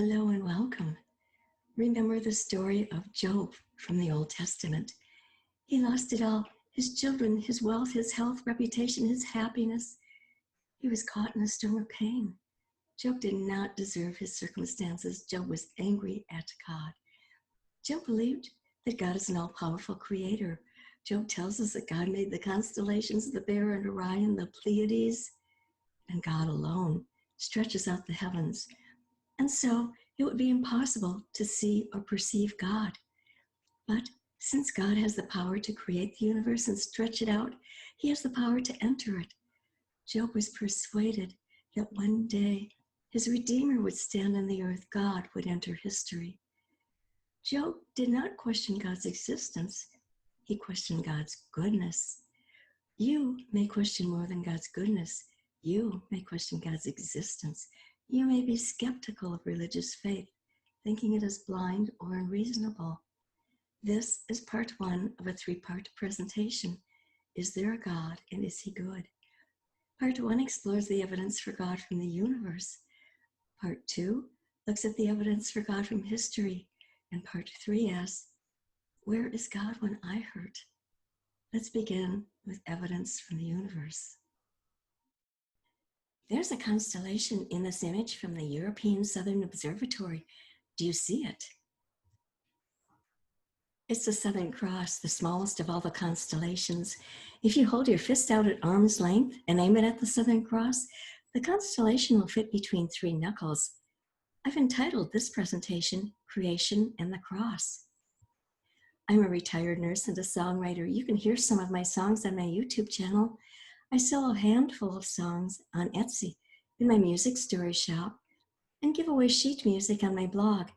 Hello and welcome. Remember the story of Job from the Old Testament. He lost it all, his children, his wealth, his health, reputation, his happiness. He was caught in a storm of pain. Job did not deserve his circumstances. Job was angry at God. Job believed that God is an all-powerful creator. Job tells us that God made the constellations, the Bear and Orion, the Pleiades, and God alone stretches out the heavens. And so it would be impossible to see or perceive God. But since God has the power to create the universe and stretch it out, he has the power to enter it. Job was persuaded that one day his Redeemer would stand on the earth. God would enter history. Job did not question God's existence. He questioned God's goodness. You may question more than God's goodness. You may question God's existence. You may be skeptical of religious faith, thinking it is blind or unreasonable. This is part one of a three-part presentation. Is there a God, and is he good? Part one explores the evidence for God from the universe. Part two looks at the evidence for God from history. And part three asks, where is God when I hurt? Let's begin with evidence from the universe. There's a constellation in this image from the European Southern Observatory. Do you see it? It's the Southern Cross, the smallest of all the constellations. If you hold your fist out at arm's length and aim it at the Southern Cross, the constellation will fit between three knuckles. I've entitled this presentation, Creation and the Cross. I'm a retired nurse and a songwriter. You can hear some of my songs on my YouTube channel. I sell a handful of songs on Etsy in my music story shop and give away sheet music on my blog,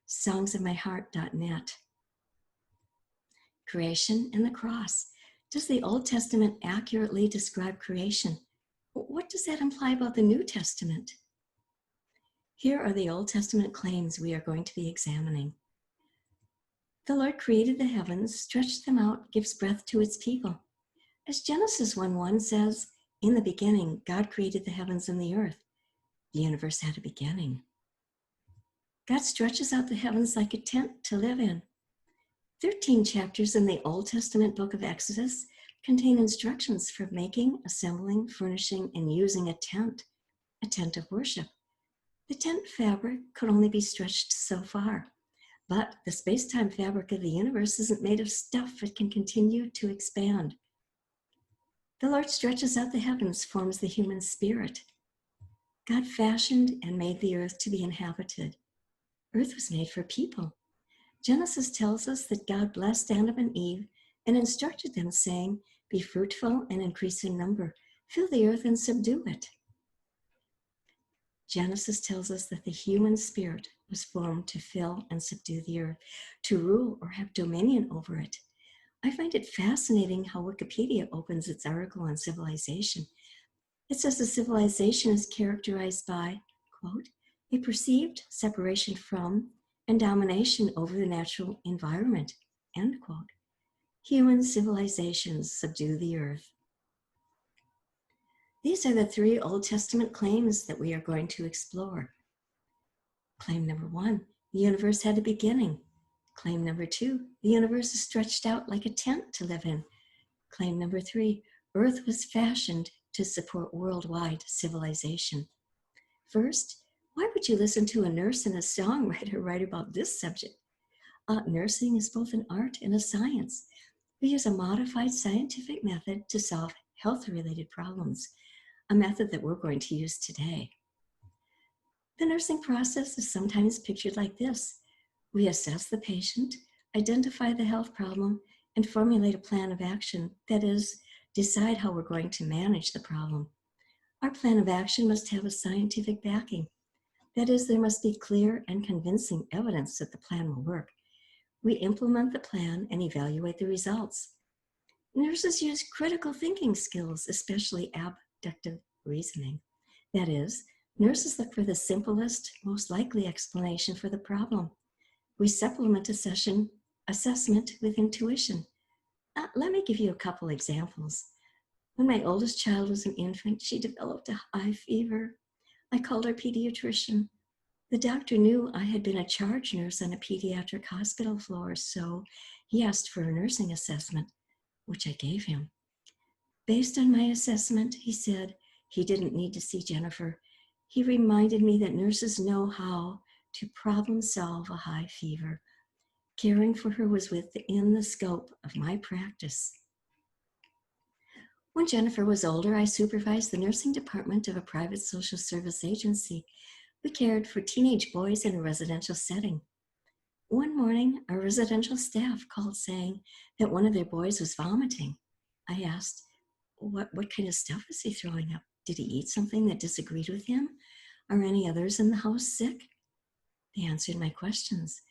songsofmyheart.net. Creation and the cross. Does the Old Testament accurately describe creation? What does that imply about the New Testament? Here are the Old Testament claims we are going to be examining. The Lord created the heavens, stretched them out, gives breath to its people. As Genesis 1:1 says, in the beginning, God created the heavens and the earth. The universe had a beginning. God stretches out the heavens like a tent to live in. 13 chapters in the Old Testament book of Exodus contain instructions for making, assembling, furnishing, and using a tent of worship. The tent fabric could only be stretched so far, but the space-time fabric of the universe isn't made of stuff. It can continue to expand. The Lord stretches out the heavens, forms the human spirit. God fashioned and made the earth to be inhabited. Earth was made for people. Genesis tells us that God blessed Adam and Eve and instructed them, saying, "Be fruitful and increase in number, fill the earth and subdue it." Genesis tells us that the human spirit was formed to fill and subdue the earth, to rule or have dominion over it. I find it fascinating how Wikipedia opens its article on civilization. It says the civilization is characterized by, quote, a perceived separation from and domination over the natural environment, end quote. Human civilizations subdue the earth. These are the three Old Testament claims that we are going to explore. Claim number one, the universe had a beginning. Claim number two, the universe is stretched out like a tent to live in. Claim number three, Earth was fashioned to support worldwide civilization. First, why would you listen to a nurse and a songwriter write about this subject? Nursing is both an art and a science. We use a modified scientific method to solve health-related problems, a method that we're going to use today. The nursing process is sometimes pictured like this. We assess the patient, identify the health problem, and formulate a plan of action, that is, decide how we're going to manage the problem. Our plan of action must have a scientific backing. That is, there must be clear and convincing evidence that the plan will work. We implement the plan and evaluate the results. Nurses use critical thinking skills, especially abductive reasoning. That is, nurses look for the simplest, most likely explanation for the problem. We supplement assessment with intuition. Let me give you a couple examples. When my oldest child was an infant, she developed a high fever. I called our pediatrician. The doctor knew I had been a charge nurse on a pediatric hospital floor, so he asked for a nursing assessment, which I gave him. Based on my assessment, he said he didn't need to see Jennifer. He reminded me that nurses know how to problem solve a high fever. Caring for her was within the scope of my practice. When Jennifer was older, I supervised the nursing department of a private social service agency. We cared for teenage boys in a residential setting. One morning, our residential staff called saying that one of their boys was vomiting. I asked, what kind of stuff is he throwing up? Did he eat something that disagreed with him? Are any others in the house sick? They answered my questions.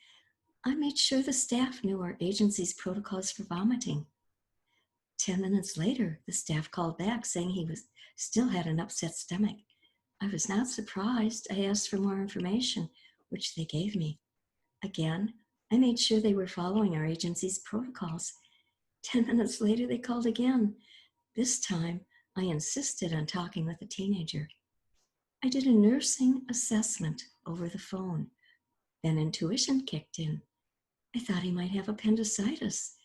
I made sure the staff knew our agency's protocols for vomiting. 10 minutes later, the staff called back saying he still had an upset stomach. I was not surprised. I asked for more information, which they gave me. Again, I made sure they were following our agency's protocols. 10 minutes later, they called again. This time, I insisted on talking with the teenager. I did a nursing assessment over the phone. Then intuition kicked in. I thought he might have appendicitis.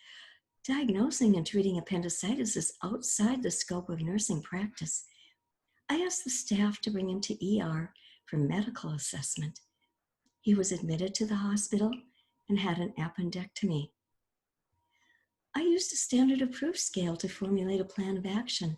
Diagnosing and treating appendicitis is outside the scope of nursing practice. I asked the staff to bring him to ER for medical assessment. He was admitted to the hospital and had an appendectomy. I used a standard of proof scale to formulate a plan of action.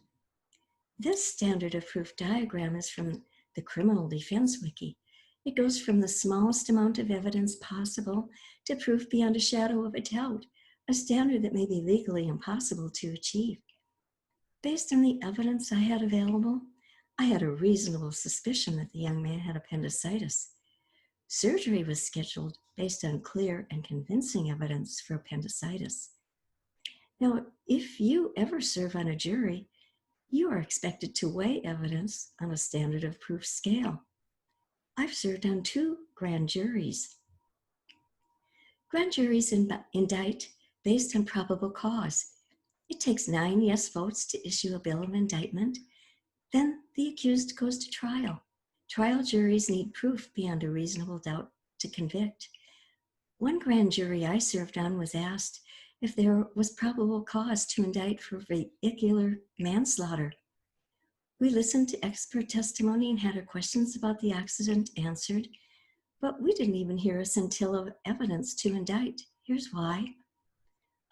This standard of proof diagram is from the Criminal Defense Wiki. It goes from the smallest amount of evidence possible to proof beyond a shadow of a doubt, a standard that may be legally impossible to achieve. Based on the evidence I had available, I had a reasonable suspicion that the young man had appendicitis. Surgery was scheduled based on clear and convincing evidence for appendicitis. Now, if you ever serve on a jury, you are expected to weigh evidence on a standard of proof scale. I've served on 2 grand juries. Grand juries indict based on probable cause. It takes 9 yes votes to issue a bill of indictment. Then the accused goes to trial. Trial juries need proof beyond a reasonable doubt to convict. One grand jury I served on was asked if there was probable cause to indict for vehicular manslaughter. We listened to expert testimony and had our questions about the accident answered, but we didn't even hear a scintilla of evidence to indict. Here's why.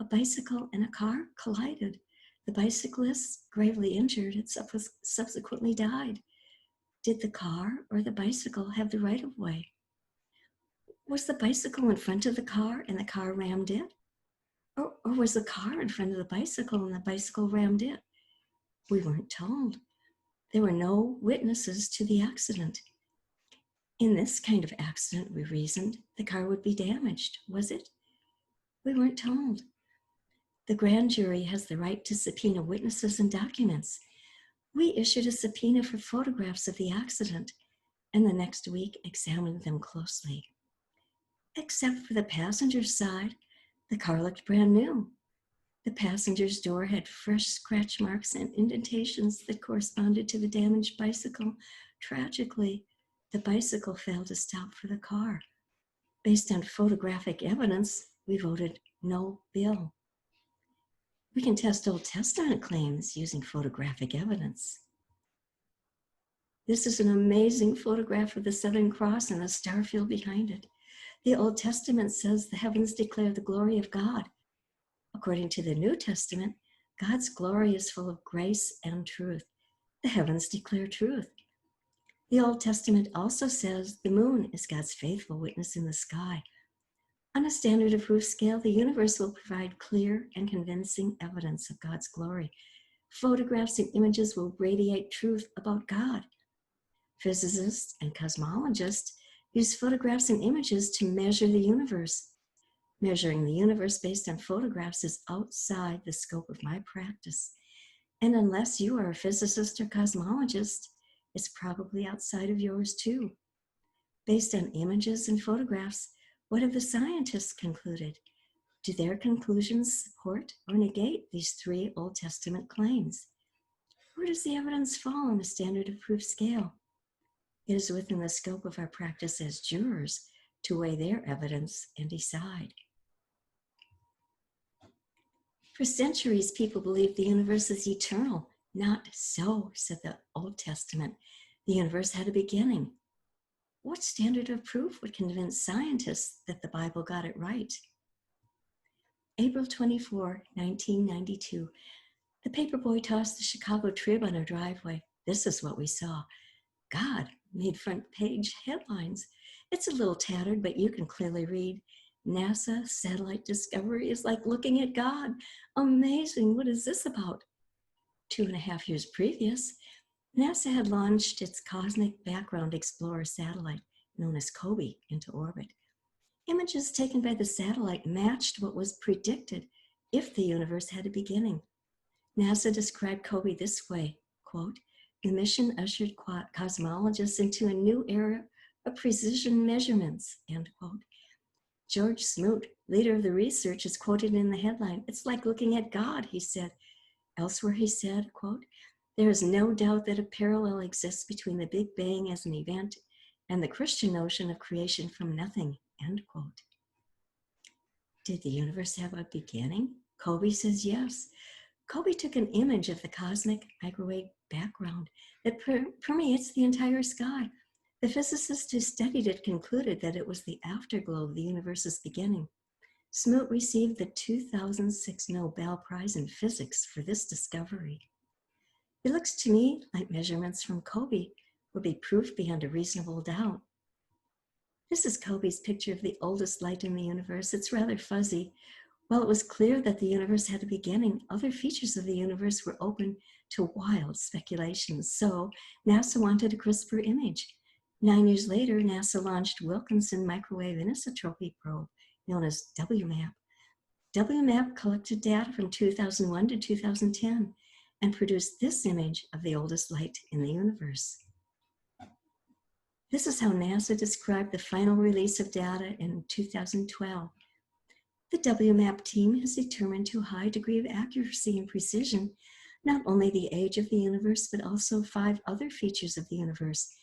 A bicycle and a car collided. The bicyclist, gravely injured, had subsequently died. Did the car or the bicycle have the right-of-way? Was the bicycle in front of the car and the car rammed it? Or was the car in front of the bicycle and the bicycle rammed it? We weren't told. There were no witnesses to the accident. In this kind of accident, we reasoned, the car would be damaged, was it? We weren't told. The grand jury has the right to subpoena witnesses and documents. We issued a subpoena for photographs of the accident, and the next week examined them closely. Except for the passenger's side, the car looked brand new. The passenger's door had fresh scratch marks and indentations that corresponded to the damaged bicycle. Tragically, the bicycle failed to stop for the car. Based on photographic evidence, we voted no bill. We can test Old Testament claims using photographic evidence. This is an amazing photograph of the Southern Cross and the star field behind it. The Old Testament says the heavens declare the glory of God. According to the New Testament, God's glory is full of grace and truth. The heavens declare truth. The Old Testament also says the moon is God's faithful witness in the sky. On a standard of proof scale, the universe will provide clear and convincing evidence of God's glory. Photographs and images will radiate truth about God. Physicists and cosmologists use photographs and images to measure the universe. Measuring the universe based on photographs is outside the scope of my practice. And unless you are a physicist or cosmologist, it's probably outside of yours too. Based on images and photographs, what have the scientists concluded? Do their conclusions support or negate these 3 Old Testament claims? Where does the evidence fall on the standard of proof scale? It is within the scope of our practice as jurors to weigh their evidence and decide. For centuries, people believed the universe is eternal. Not so, said the Old Testament. The universe had a beginning. What standard of proof would convince scientists that the Bible got it right? April 24, 1992, the paperboy tossed the Chicago Trib on our driveway. This is what we saw. God made front page headlines. It's a little tattered, but you can clearly read, NASA satellite discovery is like looking at God. Amazing, what is this about? 2.5 years previous, NASA had launched its Cosmic Background Explorer satellite, known as COBE, into orbit. Images taken by the satellite matched what was predicted if the universe had a beginning. NASA described COBE this way, quote, the mission ushered cosmologists into a new era of precision measurements, end quote. George Smoot, leader of the research, is quoted in the headline. It's like looking at God, he said. Elsewhere he said, quote, there is no doubt that a parallel exists between the Big Bang as an event and the Christian notion of creation from nothing, end quote. Did the universe have a beginning? COBE says yes. COBE took an image of the cosmic microwave background that permeates the entire sky. The physicists who studied it concluded that it was the afterglow of the universe's beginning. Smoot received the 2006 Nobel Prize in Physics for this discovery. It looks to me like measurements from COBE would be proof beyond a reasonable doubt. This is COBE's picture of the oldest light in the universe. It's rather fuzzy. While it was clear that the universe had a beginning, other features of the universe were open to wild speculations. So NASA wanted a crisper image. 9 years later, NASA launched Wilkinson Microwave Anisotropy Probe, known as WMAP. WMAP collected data from 2001 to 2010 and produced this image of the oldest light in the universe. This is how NASA described the final release of data in 2012. The WMAP team has determined to a high degree of accuracy and precision not only the age of the universe, but also 5 other features of the universe,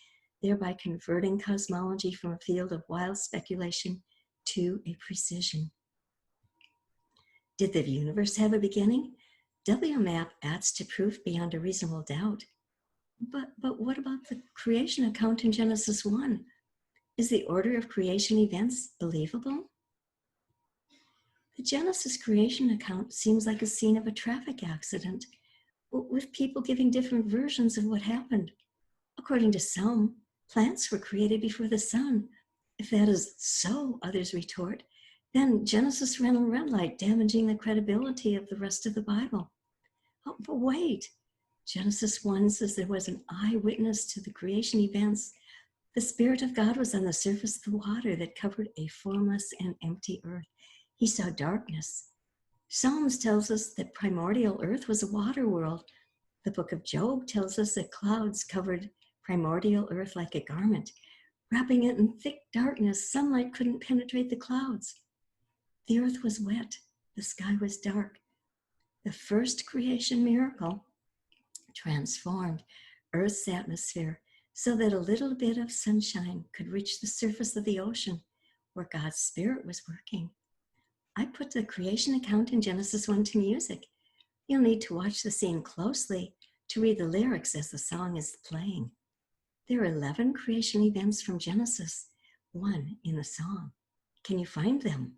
thereby converting cosmology from a field of wild speculation to a precision. Did the universe have a beginning? WMAP adds to proof beyond a reasonable doubt. But what about the creation account in Genesis 1? Is the order of creation events believable? The Genesis creation account seems like a scene of a traffic accident, with people giving different versions of what happened. According to some, plants were created before the sun. If that is so, others retort, then Genesis ran a red light, damaging the credibility of the rest of the Bible. Oh, but wait, Genesis 1 says there was an eyewitness to the creation events. The Spirit of God was on the surface of the water that covered a formless and empty earth. He saw darkness. Psalms tells us that primordial earth was a water world. The book of Job tells us that clouds covered primordial earth like a garment. Wrapping it in thick darkness, sunlight couldn't penetrate the clouds. The earth was wet. The sky was dark. The first creation miracle transformed Earth's atmosphere so that a little bit of sunshine could reach the surface of the ocean where God's Spirit was working. I put the creation account in Genesis 1 to music. You'll need to watch the scene closely to read the lyrics as the song is playing. There are 11 creation events from Genesis, 1 in the song. Can you find them?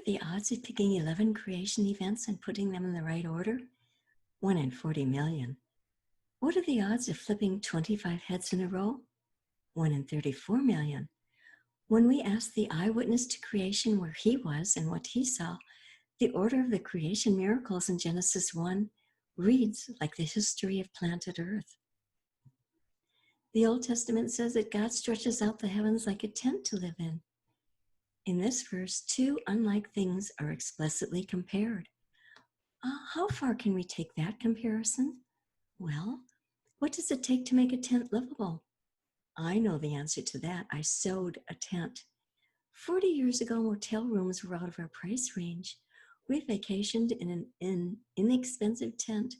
are the odds of picking 11 creation events and putting them in the right order? 1 in 40 million. What are the odds of flipping 25 heads in a row? 1 in 34 million. When we asked the eyewitness to creation where he was and what he saw, the order of the creation miracles in Genesis 1 reads like the history of planet Earth. The Old Testament says that God stretches out the heavens like a tent to live in. In this verse, two unlike things are explicitly compared. How far can we take that comparison? Well, what does it take to make a tent livable? I know the answer to that. I sewed a tent. 40 years ago, motel rooms were out of our price range. We vacationed in an inexpensive tent.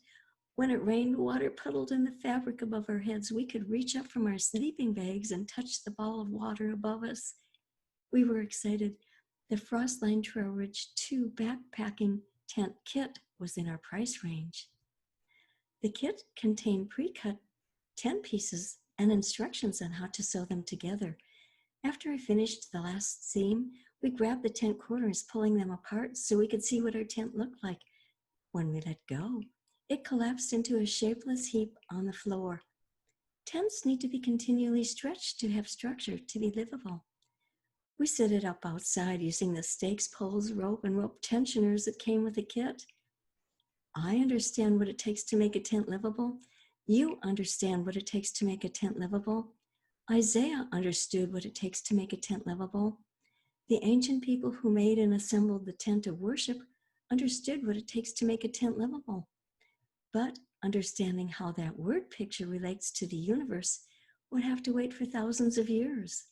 When it rained, water puddled in the fabric above our heads. We could reach up from our sleeping bags and touch the ball of water above us. We were excited. The Frostline Trail Ridge 2 backpacking tent kit was in our price range. The kit contained pre-cut tent pieces and instructions on how to sew them together. After I finished the last seam, we grabbed the tent corners, pulling them apart so we could see what our tent looked like. When we let go, it collapsed into a shapeless heap on the floor. Tents need to be continually stretched to have structure, to be livable. We set it up outside using the stakes, poles, rope, and rope tensioners that came with the kit. I understand what it takes to make a tent livable. You understand what it takes to make a tent livable. Isaiah understood what it takes to make a tent livable. The ancient people who made and assembled the tent of worship understood what it takes to make a tent livable. But understanding how that word picture relates to the universe would have to wait for thousands of years.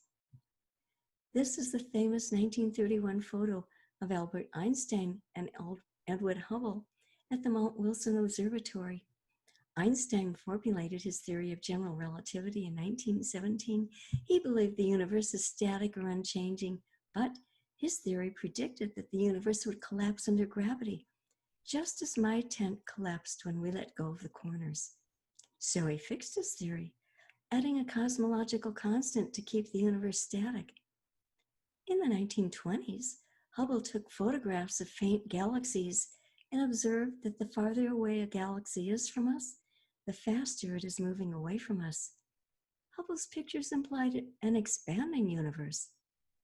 This is the famous 1931 photo of Albert Einstein and Edwin Hubble at the Mount Wilson Observatory. Einstein formulated his theory of general relativity in 1917. He believed the universe is static or unchanging, but his theory predicted that the universe would collapse under gravity, just as my tent collapsed when we let go of the corners. So he fixed his theory, adding a cosmological constant to keep the universe static. In the 1920s, Hubble took photographs of faint galaxies and observed that the farther away a galaxy is from us, the faster it is moving away from us. Hubble's pictures implied an expanding universe,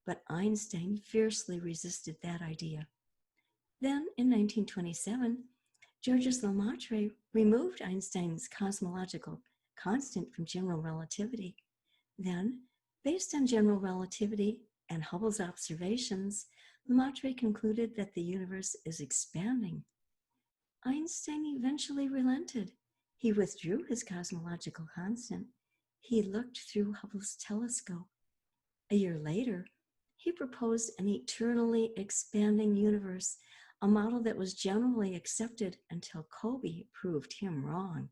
but Einstein fiercely resisted that idea. Then, in 1927, Georges Lemaitre removed Einstein's cosmological constant from general relativity. Then, based on general relativity and Hubble's observations, Lemaitre concluded that the universe is expanding. Einstein eventually relented. He withdrew his cosmological constant. He looked through Hubble's telescope. A year later, he proposed an eternally expanding universe, a model that was generally accepted until Kobe proved him wrong.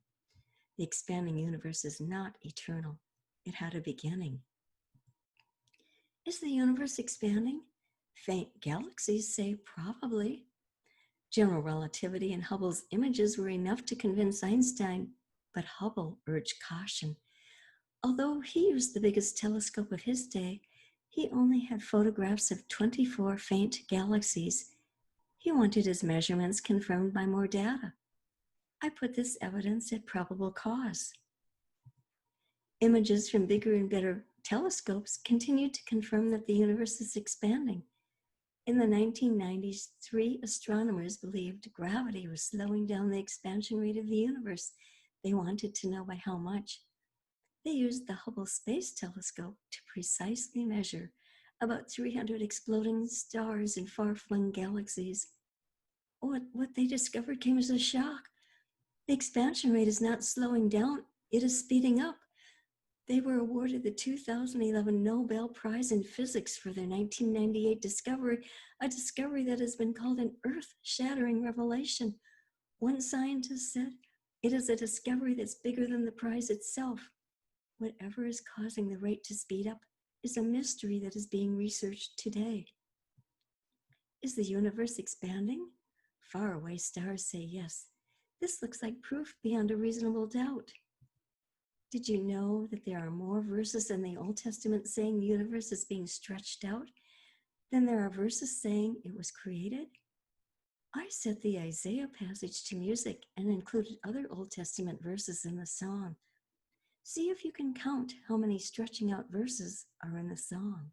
The expanding universe is not eternal. It had a beginning. Is the universe expanding? Faint galaxies say probably. General relativity and Hubble's images were enough to convince Einstein, but Hubble urged caution. Although he used the biggest telescope of his day, he only had photographs of 24 faint galaxies. He wanted his measurements confirmed by more data. I put this evidence at probable cause. Images from bigger and better telescopes continued to confirm that the universe is expanding. In the 1990s, 3 astronomers believed gravity was slowing down the expansion rate of the universe. They wanted to know by how much. They used the Hubble Space Telescope to precisely measure about 300 exploding stars in far-flung galaxies. What they discovered came as a shock. The expansion rate is not slowing down, it is speeding up. They were awarded the 2011 Nobel Prize in Physics for their 1998 discovery, a discovery that has been called an earth-shattering revelation. One scientist said, "It is a discovery that's bigger than the prize itself." Whatever is causing the rate to speed up is a mystery that is being researched today. Is the universe expanding? Faraway stars say yes. This looks like proof beyond a reasonable doubt. Did you know that there are more verses in the Old Testament saying the universe is being stretched out? Then there are verses saying it was created. I set the Isaiah passage to music and included other Old Testament verses in the song. See if you can count how many stretching out verses are in the song.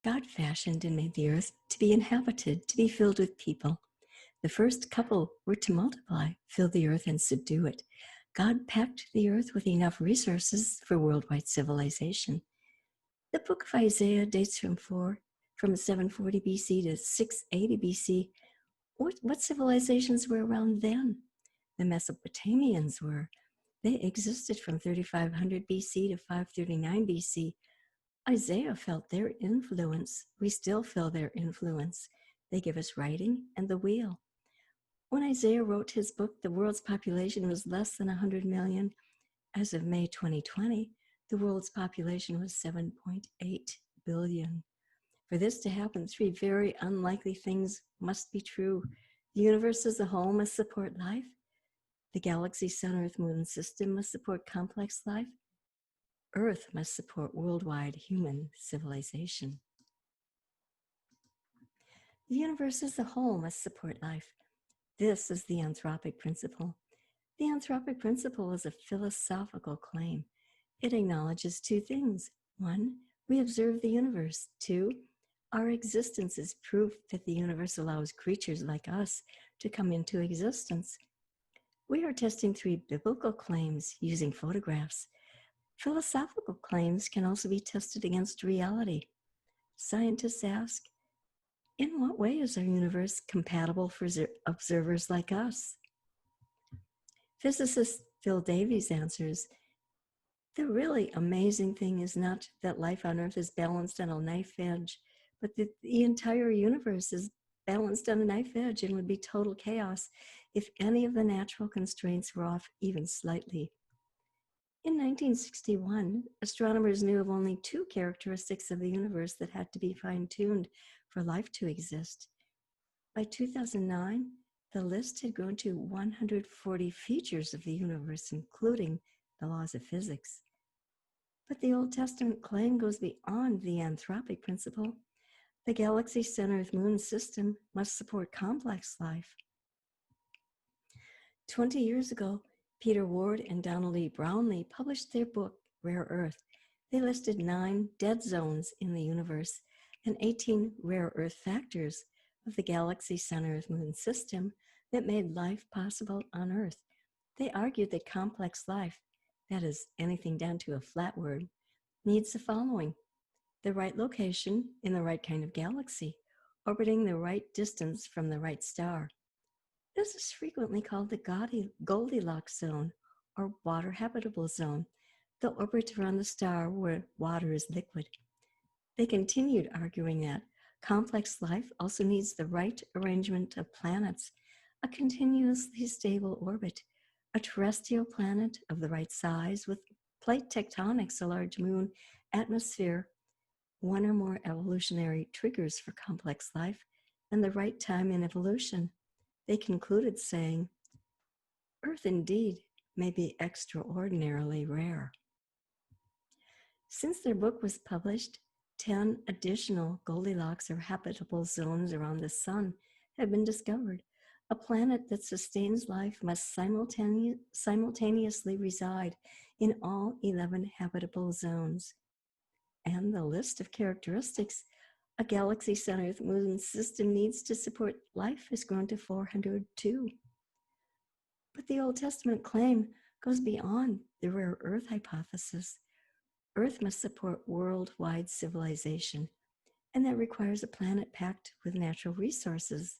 God fashioned and made the earth to be inhabited, to be filled with people. The first couple were to multiply, fill the earth, and subdue it. God packed the earth with enough resources for worldwide civilization. The book of Isaiah dates from 740 BC to 680 BC. What civilizations were around then? The Mesopotamians were. They existed from 3500 BC to 539 BC. Isaiah felt their influence. We still feel their influence. They give us writing and the wheel. When Isaiah wrote his book, the world's population was less than 100 million. As of May 2020, the world's population was 7.8 billion. For this to happen, three very unlikely things must be true. The universe as a whole must support life. The galaxy, sun, earth, moon system must support complex life. Earth must support worldwide human civilization. The universe as a whole must support life. This is the anthropic principle. The anthropic principle is a philosophical claim. It acknowledges two things. One, we observe the universe. Two, our existence is proof that the universe allows creatures like us to come into existence. We are testing three biblical claims using photographs. Philosophical claims can also be tested against reality. Scientists ask, in what way is our universe compatible for observers like us? Physicist Phil Davies answers, the really amazing thing is not that life on Earth is balanced on a knife edge, but that the entire universe is balanced on a knife edge and would be total chaos if any of the natural constraints were off even slightly. In 1961, astronomers knew of only two characteristics of the universe that had to be fine-tuned for life to exist. By 2009, the list had grown to 140 features of the universe, including the laws of physics. But the Old Testament claim goes beyond the anthropic principle. The galaxy, sun, earth, moon system must support complex life. 20 years ago, Peter Ward and Donald E. Brownlee published their book, Rare Earth. They listed 9 dead zones in the universe and 18 rare earth factors of the galaxy, sun, earth, moon system that made life possible on Earth. They argued that complex life, that is, anything down to a flat word, needs the following: the right location in the right kind of galaxy, orbiting the right distance from the right star. This is frequently called the Goldilocks zone or water habitable zone, the orbit around the star where water is liquid. They continued arguing that complex life also needs the right arrangement of planets, a continuously stable orbit, a terrestrial planet of the right size with plate tectonics, a large moon, atmosphere, one or more evolutionary triggers for complex life, and the right time in evolution. They concluded saying, Earth indeed may be extraordinarily rare. Since their book was published, 10 additional Goldilocks or habitable zones around the sun have been discovered. A planet that sustains life must simultaneously reside in all 11 habitable zones. And the list of characteristics a galaxy, sun, earth, moon system needs to support life has grown to 402. But the Old Testament claim goes beyond the rare earth hypothesis. Earth must support worldwide civilization, and that requires a planet packed with natural resources.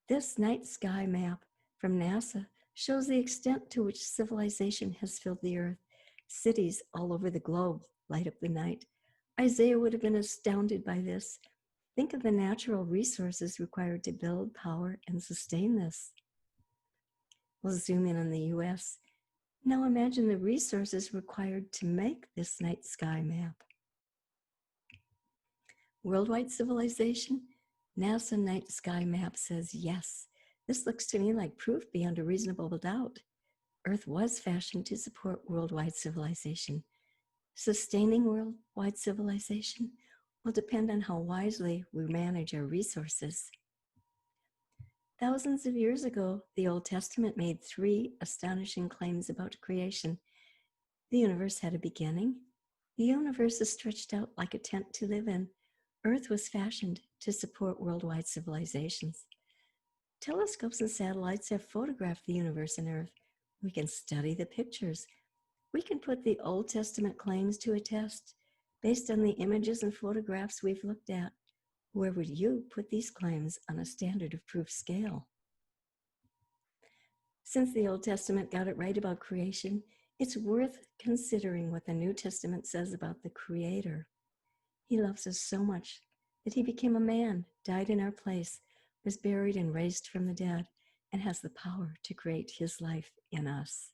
This night sky map from NASA shows the extent to which civilization has filled the Earth. Cities all over the globe light up the night. Isaiah would have been astounded by this. Think of the natural resources required to build, power, and sustain this. We'll zoom in on the US. Now imagine the resources required to make this night sky map. Worldwide civilization? NASA night sky map says yes. This looks to me like proof beyond a reasonable doubt. Earth was fashioned to support worldwide civilization. Sustaining worldwide civilization will depend on how wisely we manage our resources. Thousands of years ago, the Old Testament made 3 astonishing claims about creation. The universe had a beginning. The universe is stretched out like a tent to live in. Earth was fashioned to support worldwide civilizations. Telescopes and satellites have photographed the universe and Earth. We can study the pictures. We can put the Old Testament claims to a test based on the images and photographs we've looked at. Where would you put these claims on a standard of proof scale? Since the Old Testament got it right about creation, it's worth considering what the New Testament says about the Creator. He loves us so much that he became a man, died in our place, was buried and raised from the dead, and has the power to create his life in us.